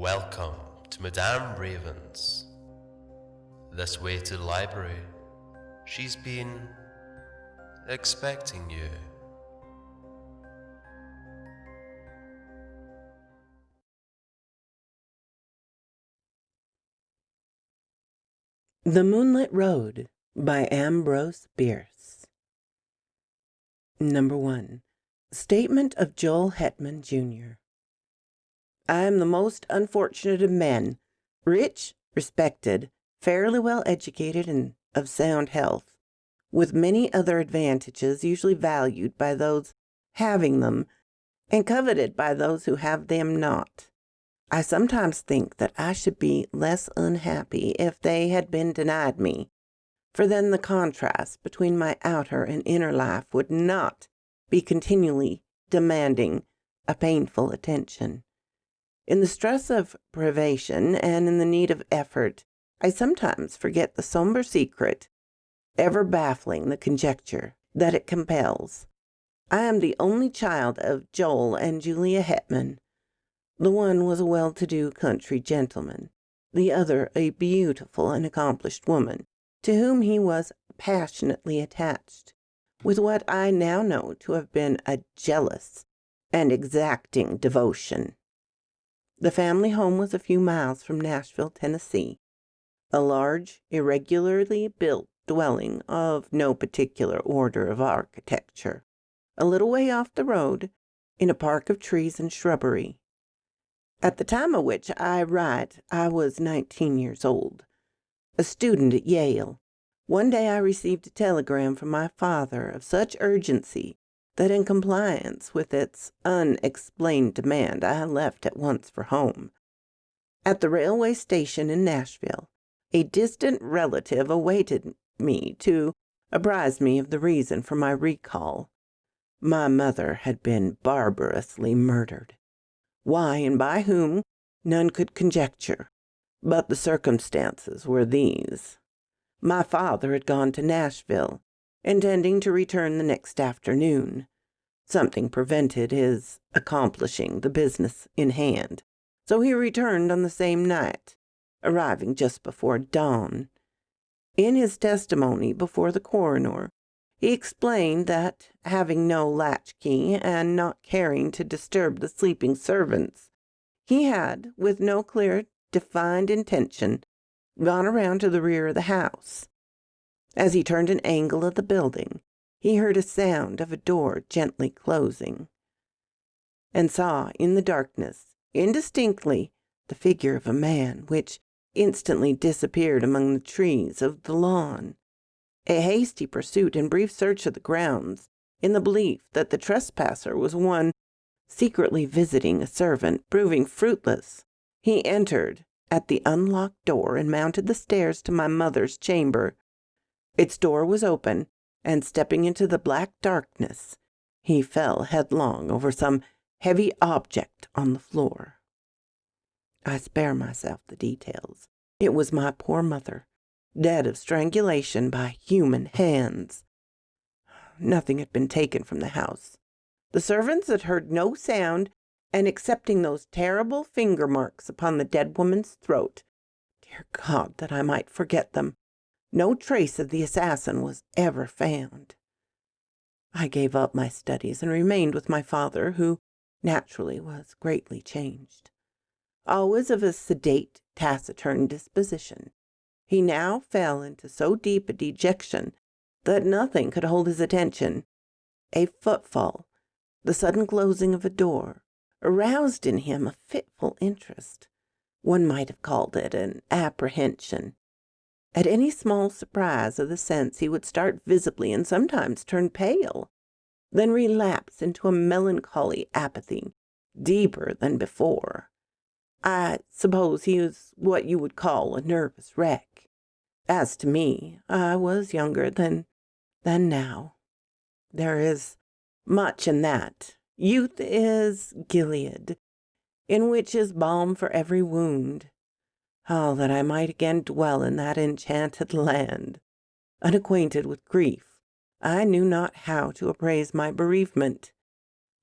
Welcome to Madame Raven's. This way to the library. She's been expecting you. The Moonlit Road by Ambrose Bierce. Number 1. Statement of Joel Hetman, Jr. I am the most unfortunate of men, rich, respected, fairly well educated, and of sound health, with many other advantages usually valued by those having them and coveted by those who have them not. I sometimes think that I should be less unhappy if they had been denied me, for then the contrast between my outer and inner life would not be continually demanding a painful attention. In the stress of privation and in the need of effort, I sometimes forget the somber secret, ever baffling the conjecture that it compels. I am the only child of Joel and Julia Hetman. The one was a well-to-do country gentleman, the other a beautiful and accomplished woman, to whom he was passionately attached, with what I now know to have been a jealous and exacting devotion. The family home was a few miles from Nashville, Tennessee, a large, irregularly built dwelling of no particular order of architecture, a little way off the road, in a park of trees and shrubbery. At the time of which I write, I was 19 years old, a student at Yale. One day I received a telegram from my father of such urgency that in compliance with its unexplained demand, I left at once for home. At the railway station in Nashville, a distant relative awaited me to apprise me of the reason for my recall. My mother had been barbarously murdered. Why and by whom, none could conjecture, but the circumstances were these. My father had gone to Nashville, intending to return the next afternoon. Something prevented his accomplishing the business in hand, so he returned on the same night, arriving just before dawn. In his testimony before the coroner, he explained that, having no latchkey and not caring to disturb the sleeping servants, he had, with no clear, defined intention, gone around to the rear of the house. As he turned an angle of the building, he heard a sound of a door gently closing, and saw in the darkness, indistinctly, the figure of a man, which instantly disappeared among the trees of the lawn. A hasty pursuit and brief search of the grounds, in the belief that the trespasser was one secretly visiting a servant, proving fruitless, he entered at the unlocked door and mounted the stairs to my mother's chamber. Its door was open, and stepping into the black darkness, he fell headlong over some heavy object on the floor. I spare myself the details. It was my poor mother, dead of strangulation by human hands. Nothing had been taken from the house. The servants had heard no sound, and excepting those terrible finger marks upon the dead woman's throat, dear God, that I might forget them, no trace of the assassin was ever found. I gave up my studies and remained with my father, who naturally was greatly changed. Always of a sedate, taciturn disposition, he now fell into so deep a dejection that nothing could hold his attention. A footfall, the sudden closing of a door, aroused in him a fitful interest. One might have called it an apprehension. At any small surprise of the sense he would start visibly and sometimes turn pale, then relapse into a melancholy apathy, deeper than before. I suppose he was what you would call a nervous wreck. As to me, I was younger than now. There is much in that. Youth is Gilead, in which is balm for every wound. Oh, that I might again dwell in that enchanted land. Unacquainted with grief, I knew not how to appraise my bereavement.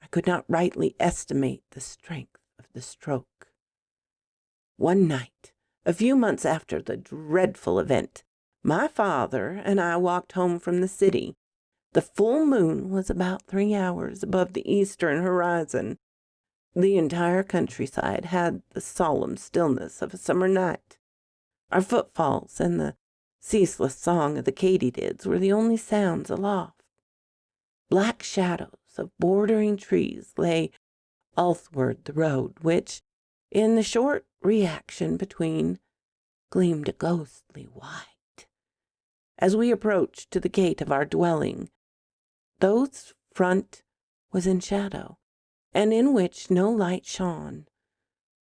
I could not rightly estimate the strength of the stroke. One night, a few months after the dreadful event, my father and I walked home from the city. The full moon was about 3 hours above the eastern horizon. The entire countryside had the solemn stillness of a summer night. Our footfalls and the ceaseless song of the katydids were the only sounds aloft. Black shadows of bordering trees lay athwart the road, which, in the short reaction between, gleamed a ghostly white. As we approached to the gate of our dwelling, those front was in shadow, and in which no light shone.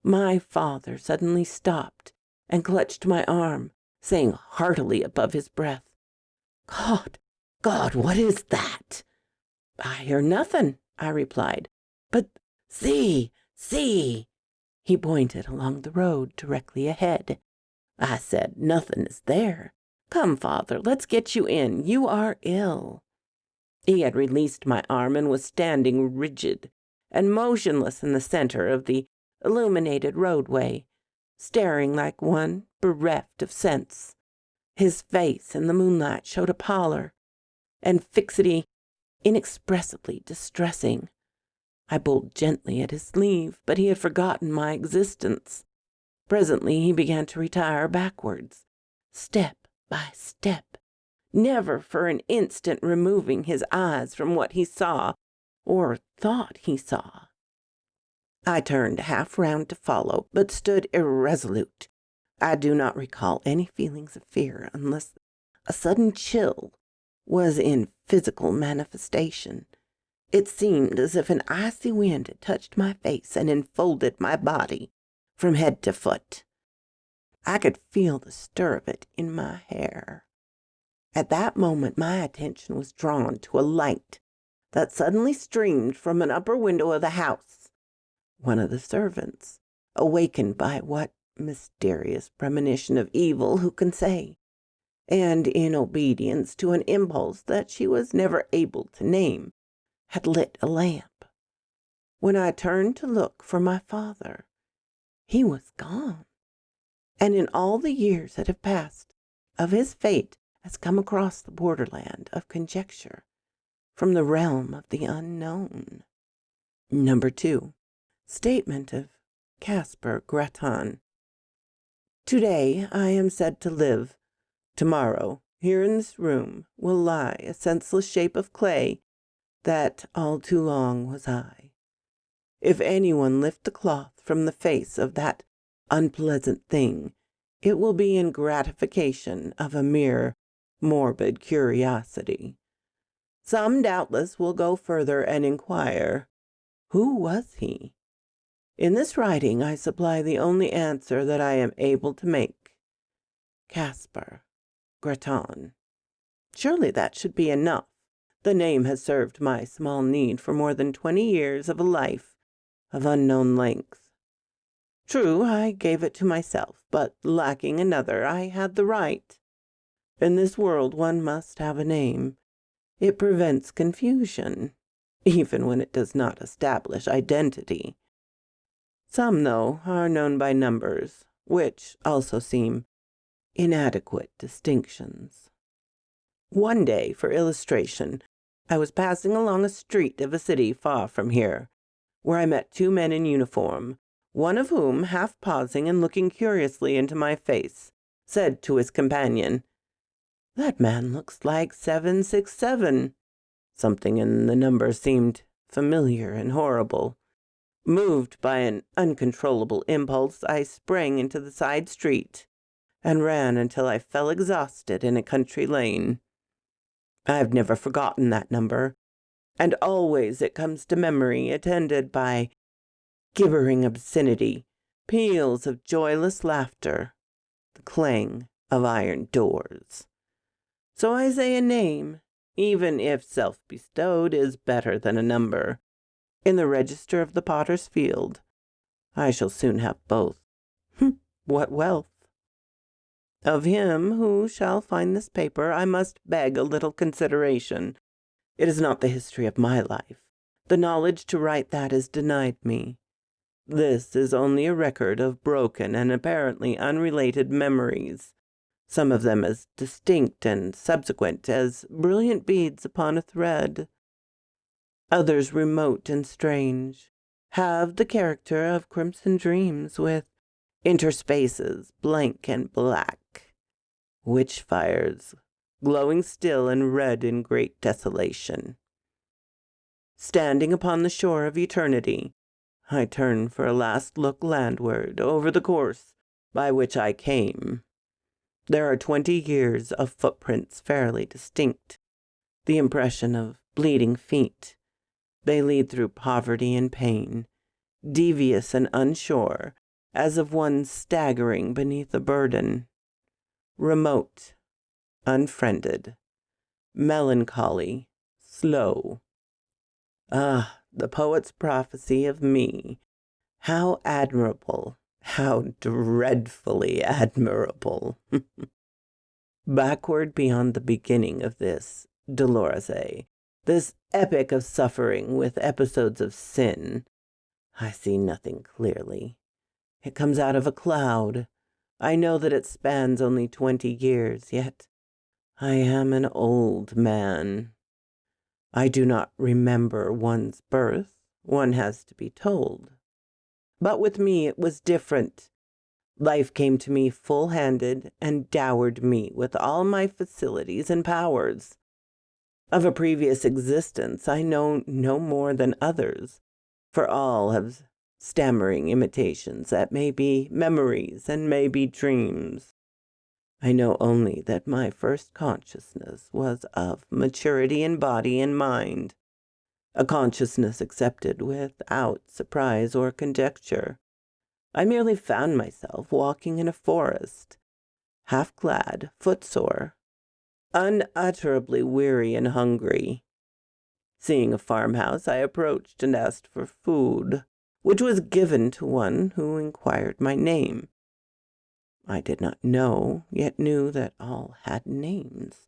My father suddenly stopped and clutched my arm, saying heartily above his breath, God, what is that?" "I hear nothing," I replied. "But see. He pointed along the road directly ahead. I said, "Nothing is there. Come, father, let's get you in. You are ill." He had released my arm and was standing rigid and motionless in the center of the illuminated roadway, staring like one bereft of sense. His face in the moonlight showed a pallor and fixity inexpressibly distressing. I pulled gently at his sleeve, but he had forgotten my existence. Presently he began to retire backwards, step by step, never for an instant removing his eyes from what he saw or thought he saw. I turned half round to follow, but stood irresolute. I do not recall any feelings of fear unless a sudden chill was in physical manifestation. It seemed as if an icy wind had touched my face and enfolded my body from head to foot. I could feel the stir of it in my hair. At that moment my attention was drawn to a light that suddenly streamed from an upper window of the house. One of the servants, awakened by what mysterious premonition of evil who can say, and in obedience to an impulse that she was never able to name, had lit a lamp. When I turned to look for my father, he was gone, and in all the years that have passed, of his fate has come across the borderland of conjecture, from the realm of the unknown. Number 2. Statement of Caspar Grattan. Today I am said to live. Tomorrow, here in this room, will lie a senseless shape of clay that all too long was I. If anyone lift the cloth from the face of that unpleasant thing, it will be in gratification of a mere morbid curiosity. Some doubtless will go further and inquire, who was he? In this writing I supply the only answer that I am able to make. Caspar Grattan. Surely that should be enough. The name has served my small need for more than 20 years of a life of unknown length. True, I gave it to myself, but lacking another, I had the right. In this world one must have a name. It prevents confusion, even when it does not establish identity. Some, though, are known by numbers, which also seem inadequate distinctions. One day, for illustration, I was passing along a street of a city far from here, where I met 2 men in uniform, one of whom, half pausing and looking curiously into my face, said to his companion, "That man looks like 767. Something in the number seemed familiar and horrible. Moved by an uncontrollable impulse, I sprang into the side street and ran until I fell exhausted in a country lane. I have never forgotten that number, and always it comes to memory attended by gibbering obscenity, peals of joyless laughter, the clang of iron doors. So I say a name, even if self-bestowed, is better than a number. In the register of the potter's field, I shall soon have both. What wealth! Of him who shall find this paper, I must beg a little consideration. It is not the history of my life. The knowledge to write that is denied me. This is only a record of broken and apparently unrelated memories, some of them as distinct and subsequent as brilliant beads upon a thread. Others remote and strange, have the character of crimson dreams with interspaces blank and black, witch fires glowing still and red in great desolation. Standing upon the shore of eternity, I turn for a last look landward over the course by which I came. There are 20 years of footprints fairly distinct, the impression of bleeding feet. They lead through poverty and pain, devious and unsure, as of one staggering beneath a burden. Remote, unfriended, melancholy, slow. Ah, the poet's prophecy of me. How admirable, how dreadfully admirable. Backward beyond the beginning of this Dolores, this epic of suffering with episodes of sin, I see nothing clearly. It comes out of a cloud. I know that it spans only 20 years, yet I am an old man. I do not remember one's birth. One has to be told. But with me it was different. Life came to me full-handed and dowered me with all my facilities and powers. Of a previous existence I know no more than others, for all have stammering imitations that may be memories and may be dreams. I know only that my first consciousness was of maturity in body and mind, a consciousness accepted without surprise or conjecture. I merely found myself walking in a forest, half-clad, footsore, unutterably weary and hungry. Seeing a farmhouse, I approached and asked for food, which was given to one who inquired my name. I did not know, yet knew that all had names.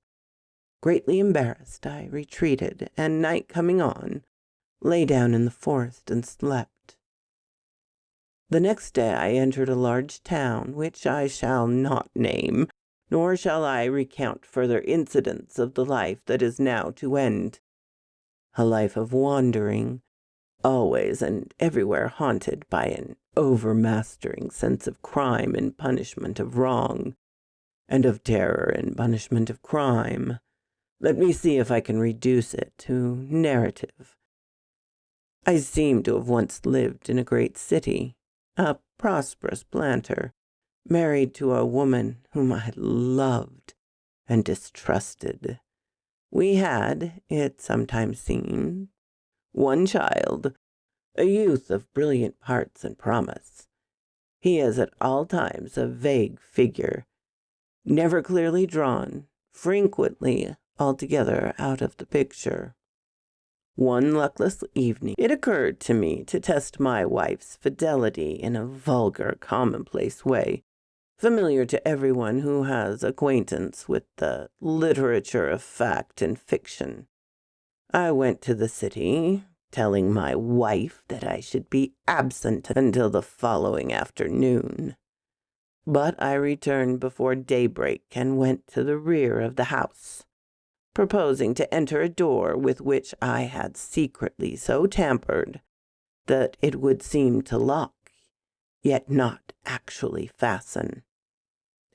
Greatly embarrassed, I retreated, and night coming on, lay down in the forest and slept. The next day I entered a large town, which I shall not name, nor shall I recount further incidents of the life that is now to end. A life of wandering, always and everywhere haunted by an overmastering sense of crime and punishment of wrong, and of terror and punishment of crime. Let me see if I can reduce it to narrative. I seem to have once lived in a great city, a prosperous planter, married to a woman whom I loved and distrusted. We had, it sometimes seemed, one child, a youth of brilliant parts and promise. He is at all times a vague figure, never clearly drawn, frequently altogether out of the picture. One luckless evening, it occurred to me to test my wife's fidelity in a vulgar, commonplace way, familiar to everyone who has acquaintance with the literature of fact and fiction. I went to the city, telling my wife that I should be absent until the following afternoon. But I returned before daybreak and went to the rear of the house, proposing to enter a door with which I had secretly so tampered that it would seem to lock, yet not actually fasten.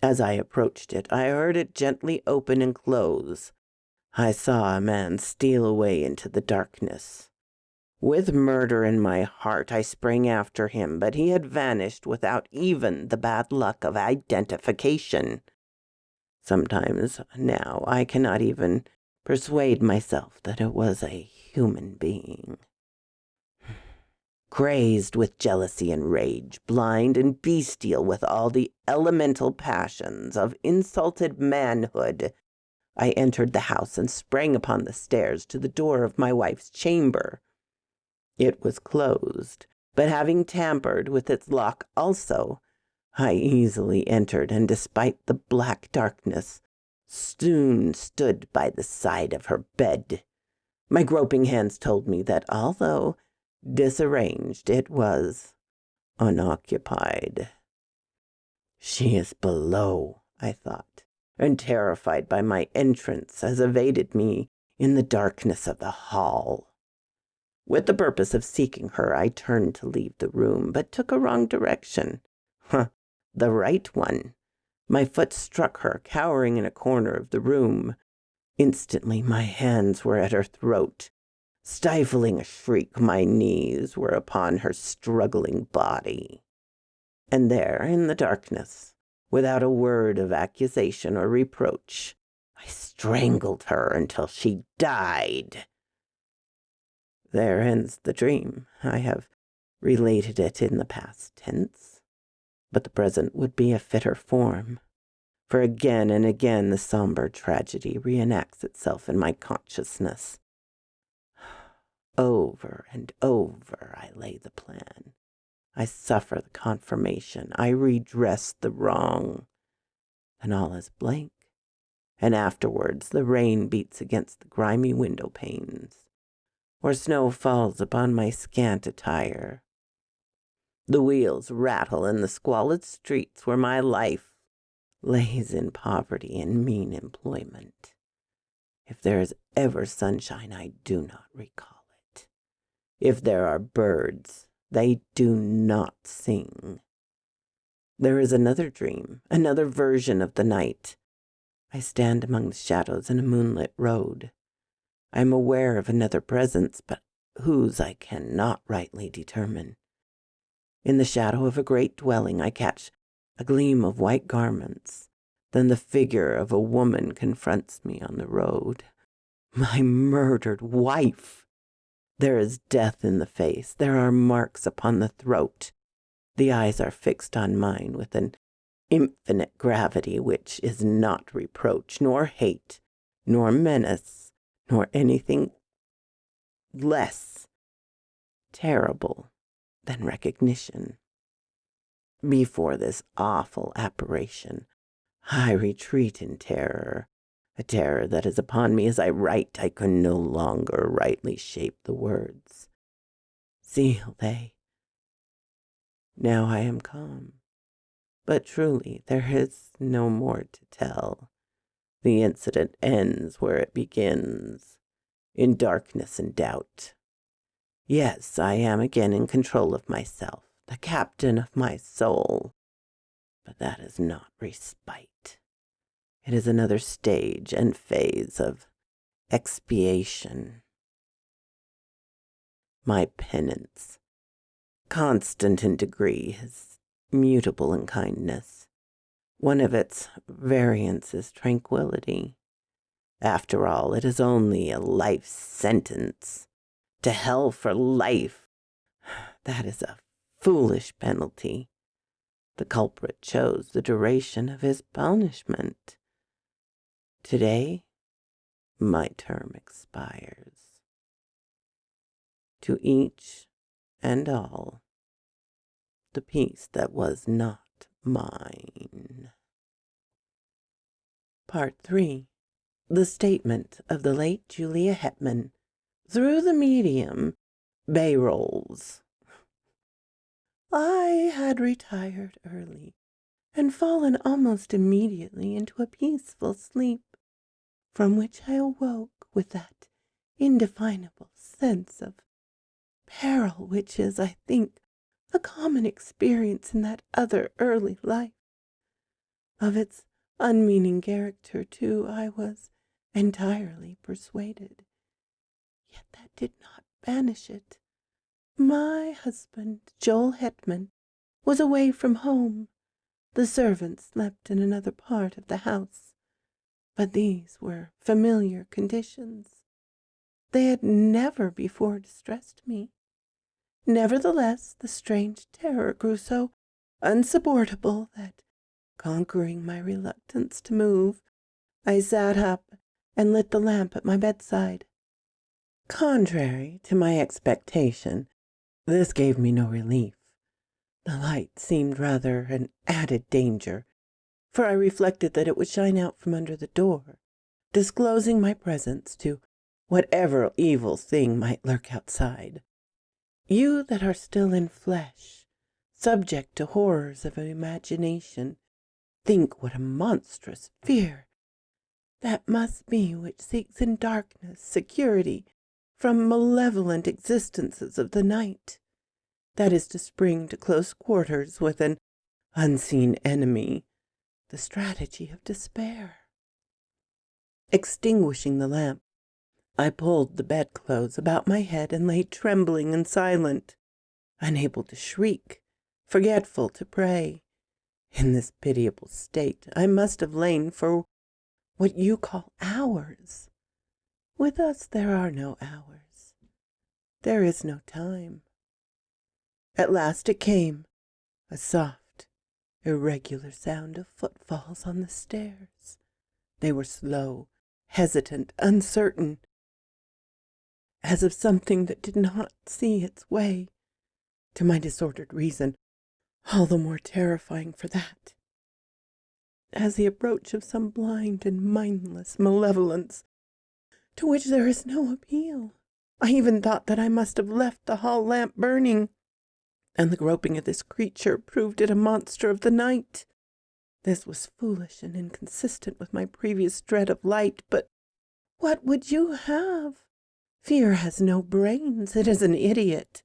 As I approached it, I heard it gently open and close. I saw a man steal away into the darkness. With murder in my heart, I sprang after him, but he had vanished without even the bad luck of identification. Sometimes now I cannot even persuade myself that it was a human being. Crazed with jealousy and rage, blind and bestial with all the elemental passions of insulted manhood, I entered the house and sprang upon the stairs to the door of my wife's chamber. It was closed, but having tampered with its lock also, I easily entered, and despite the black darkness, soon stood by the side of her bed. My groping hands told me that although disarranged, it was unoccupied. She is below, I thought, and terrified by my entrance, has evaded me in the darkness of the hall. With the purpose of seeking her, I turned to leave the room, but took a wrong direction. The right one. My foot struck her, cowering in a corner of the room. Instantly my hands were at her throat. Stifling a shriek, my knees were upon her struggling body. And there, in the darkness, without a word of accusation or reproach, I strangled her until she died. There ends the dream. I have related it in the past tense, but the present would be a fitter form, for again and again the somber tragedy reenacts itself in my consciousness. Over and over I lay the plan. I suffer the confirmation. I redress the wrong. Then all is blank, and afterwards the rain beats against the grimy window panes, or snow falls upon my scant attire. The wheels rattle in the squalid streets where my life lays in poverty and mean employment. If there is ever sunshine, I do not recall it. If there are birds, they do not sing. There is another dream, another version of the night. I stand among the shadows in a moonlit road. I am aware of another presence, but whose I cannot rightly determine. In the shadow of a great dwelling, I catch a gleam of white garments. Then the figure of a woman confronts me on the road. My murdered wife! There is death in the face. There are marks upon the throat. The eyes are fixed on mine with an infinite gravity which is not reproach, nor hate, nor menace, nor anything less terrible than recognition. Before this awful apparition, I retreat in terror, a terror that is upon me as I write. I can no longer rightly shape the words. Seal they. Now I am calm, but truly there is no more to tell. The incident ends where it begins, in darkness and doubt. Yes, I am again in control of myself, the captain of my soul. But that is not respite. It is another stage and phase of expiation. My penance, constant in degree, is mutable in kindness. One of its variants is tranquility. After all, it is only a life sentence. To hell for life. That is a foolish penalty. The culprit chose the duration of his punishment. Today, my term expires. To each and all, the peace that was not mine. Part 3. The statement of the late Julia Hetman through the medium Bayrolls. I had retired early and fallen almost immediately into a peaceful sleep, from which I awoke with that indefinable sense of peril which is, I think, a common experience in that other early life. Of its unmeaning character, too, I was entirely persuaded. Yet that did not banish it. My husband, Joel Hetman, was away from home. The servants slept in another part of the house, but these were familiar conditions. They had never before distressed me. Nevertheless, the strange terror grew so unsupportable that, conquering my reluctance to move, I sat up and lit the lamp at my bedside. Contrary to my expectation, this gave me no relief. The light seemed rather an added danger, for I reflected that it would shine out from under the door, disclosing my presence to whatever evil thing might lurk outside. You that are still in flesh, subject to horrors of imagination. Think what a monstrous fear that must be which seeks in darkness security from malevolent existences of the night. That is to spring to close quarters with an unseen enemy, the strategy of despair. Extinguishing the lamp, I pulled the bedclothes about my head and lay trembling and silent, unable to shriek, forgetful to pray. In this pitiable state I must have lain for what you call hours. With us there are no hours. There is no time. At last it came, a soft, irregular sound of footfalls on the stairs. They were slow, hesitant, uncertain, as of something that did not see its way. To my disordered reason, all the more terrifying for that, as the approach of some blind and mindless malevolence to which there is no appeal. I even thought that I must have left the hall lamp burning, and the groping of this creature proved it a monster of the night. This was foolish and inconsistent with my previous dread of light, but what would you have? Fear has no brains. It is an idiot.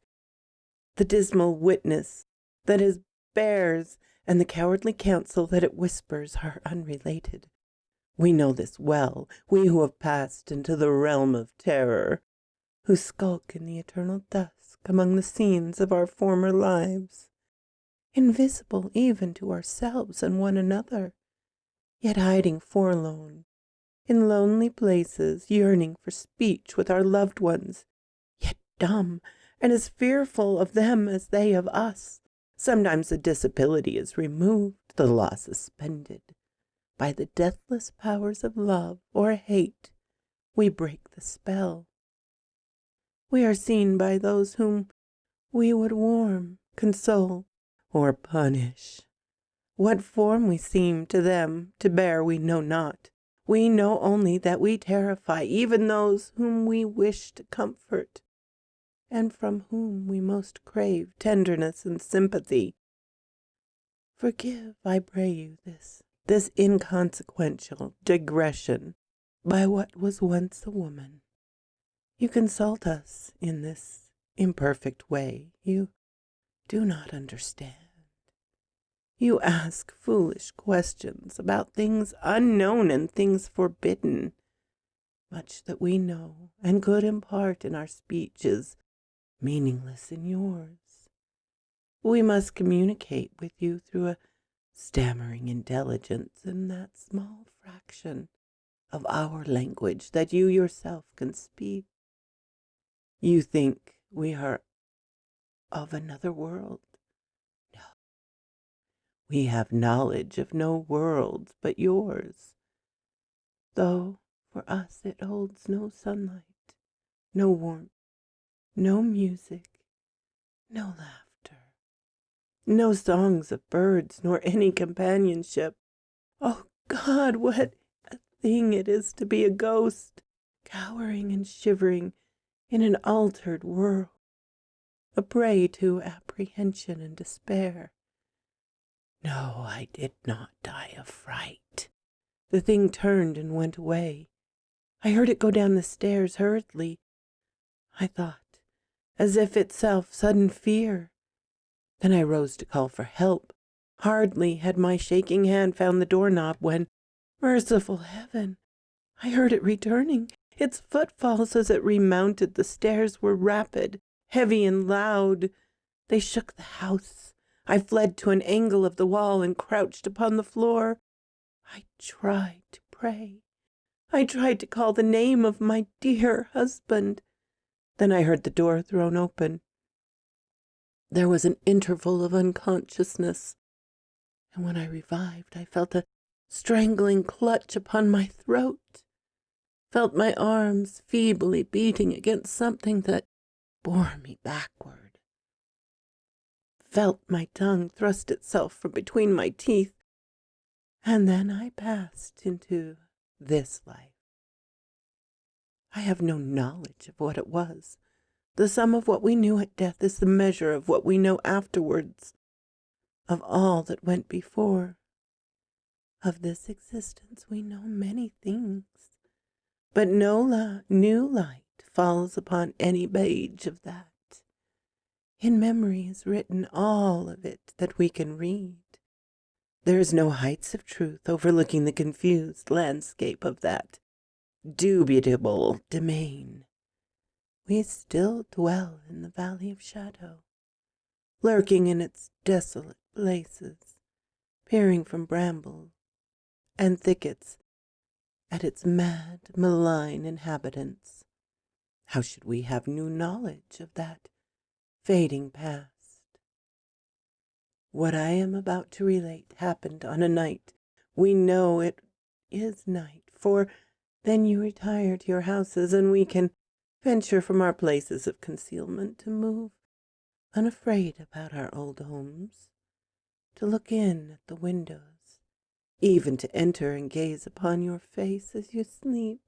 The dismal witness that it bears and the cowardly counsel that it whispers are unrelated. We know this well, we who have passed into the realm of terror, who skulk in the eternal dusk among the scenes of our former lives, invisible even to ourselves and one another, yet hiding forlorn in lonely places, yearning for speech with our loved ones, yet dumb and as fearful of them as they of us. Sometimes the disability is removed, the law suspended. By the deathless powers of love or hate, we break the spell. We are seen by those whom we would warm, console, or punish. What form we seem to them to bear we know not. We know only that we terrify even those whom we wish to comfort, and from whom we most crave tenderness and sympathy. Forgive, I pray you, this inconsequential digression by what was once a woman. You consult us in this imperfect way. You do not understand. You ask foolish questions about things unknown and things forbidden. Much that we know and could impart in our speech is meaningless in yours. We must communicate with you through a stammering intelligence in that small fraction of our language that you yourself can speak. You think we are of another world. No. We have knowledge of no worlds but yours, though for us it holds no sunlight, no warmth, no music, no laughter, no songs of birds, nor any companionship. Oh God, what a thing it is to be a ghost, cowering and shivering in an altered world, a prey to apprehension and despair. No, I did not die of fright. The thing turned and went away. I heard it go down the stairs hurriedly. I thought, as if itself sudden fear. Then I rose to call for help. Hardly had my shaking hand found the doorknob when, merciful heaven, I heard it returning. Its footfalls as it remounted the stairs were rapid, heavy, and loud. They shook the house. I fled to an angle of the wall and crouched upon the floor. I tried to pray. I tried to call the name of my dear husband. Then I heard the door thrown open. There was an interval of unconsciousness, and when I revived, I felt a strangling clutch upon my throat, felt my arms feebly beating against something that bore me backward, felt my tongue thrust itself from between my teeth, and then I passed into this life. I have no knowledge of what it was. The sum of what we knew at death is the measure of what we know afterwards. of all that went before. Of this existence we know many things, but no new light falls upon any page of that. In memory is written all of it that we can read. There is no heights of truth overlooking the confused landscape of that dubitable domain. We still dwell in the valley of shadow, lurking in its desolate places, peering from brambles and thickets at its mad, malign inhabitants. How should we have new knowledge of that fading past? What I am about to relate happened on a night. We know it is night, for then you retire to your houses, and we can venture from our places of concealment to move unafraid about our old homes, to look in at the windows, even to enter and gaze upon your face as you sleep.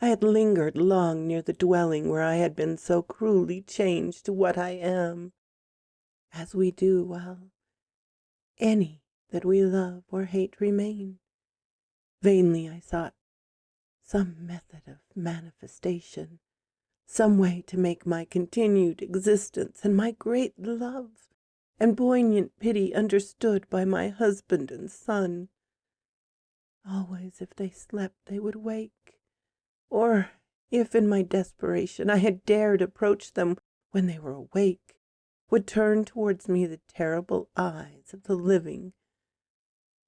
I had lingered long near the dwelling where I had been so cruelly changed to what I am, as we do while any that we love or hate remain. Vainly I sought some method of manifestation, some way to make my continued existence and my great love and poignant pity understood by my husband and son. Always if they slept they would wake, or if in my desperation I had dared approach them when they were awake, would turn towards me the terrible eyes of the living,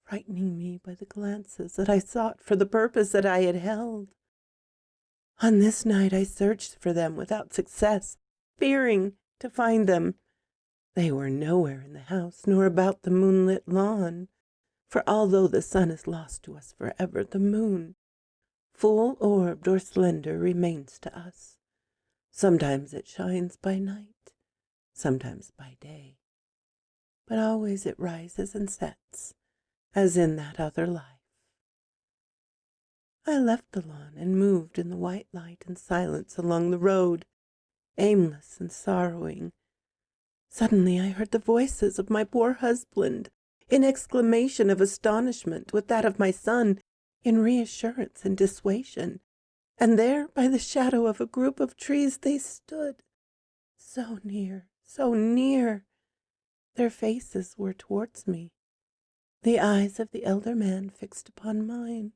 frightening me by the glances that I sought for the purpose that I had held. On this night I searched for them without success, fearing to find them. They were nowhere in the house, nor about the moonlit lawn, for although the sun is lost to us forever, the moon, full-orbed or slender, remains to us. Sometimes it shines by night, sometimes by day, but always it rises and sets, as in that other life. I left the lawn and moved in the white light and silence along the road, aimless and sorrowing. Suddenly I heard the voices of my poor husband, in exclamation of astonishment, with that of my son, in reassurance and dissuasion, and there by the shadow of a group of trees they stood, so near, so near. Their faces were towards me, the eyes of the elder man fixed upon mine.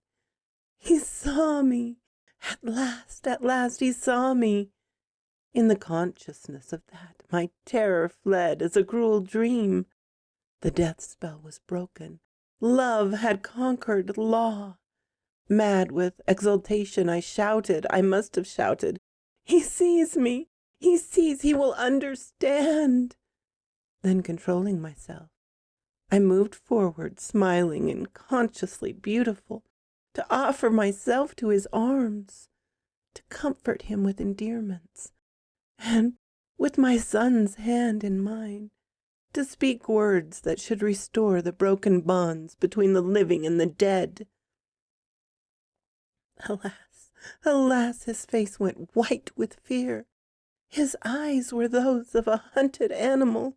He saw me. At last he saw me. In the consciousness of that, my terror fled as a cruel dream. The death spell was broken. Love had conquered law. Mad with exultation, I shouted. I must have shouted. He sees me. He sees. He will understand. Then, controlling myself, I moved forward, smiling and consciously beautiful, to offer myself to his arms, to comfort him with endearments, and with my son's hand in mine, to speak words that should restore the broken bonds between the living and the dead. Alas, alas, his face went white with fear. His eyes were those of a hunted animal.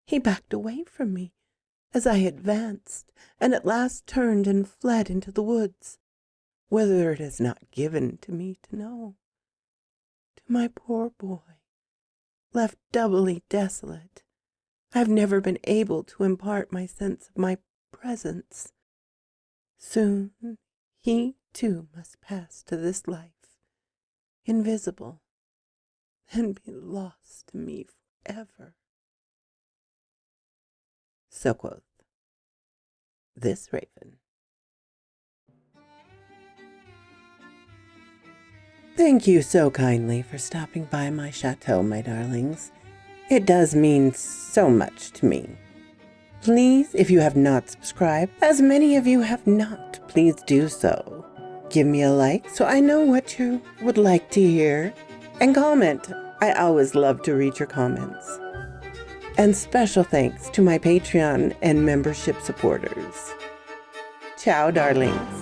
He backed away from me as I advanced, and at last turned and fled into the woods, whither it is not given to me to know. To my poor boy, left doubly desolate, I have never been able to impart my sense of my presence. Soon he, too, must pass to this life, invisible, and be lost to me forever. So quoth this raven. Thank you so kindly for stopping by my chateau, my darlings. It does mean so much to me. Please, if you have not subscribed, as many of you have not, please do so. Give me a like so I know what you would like to hear, and comment. I always love to read your comments. And special thanks to my Patreon and membership supporters. Ciao, darlings.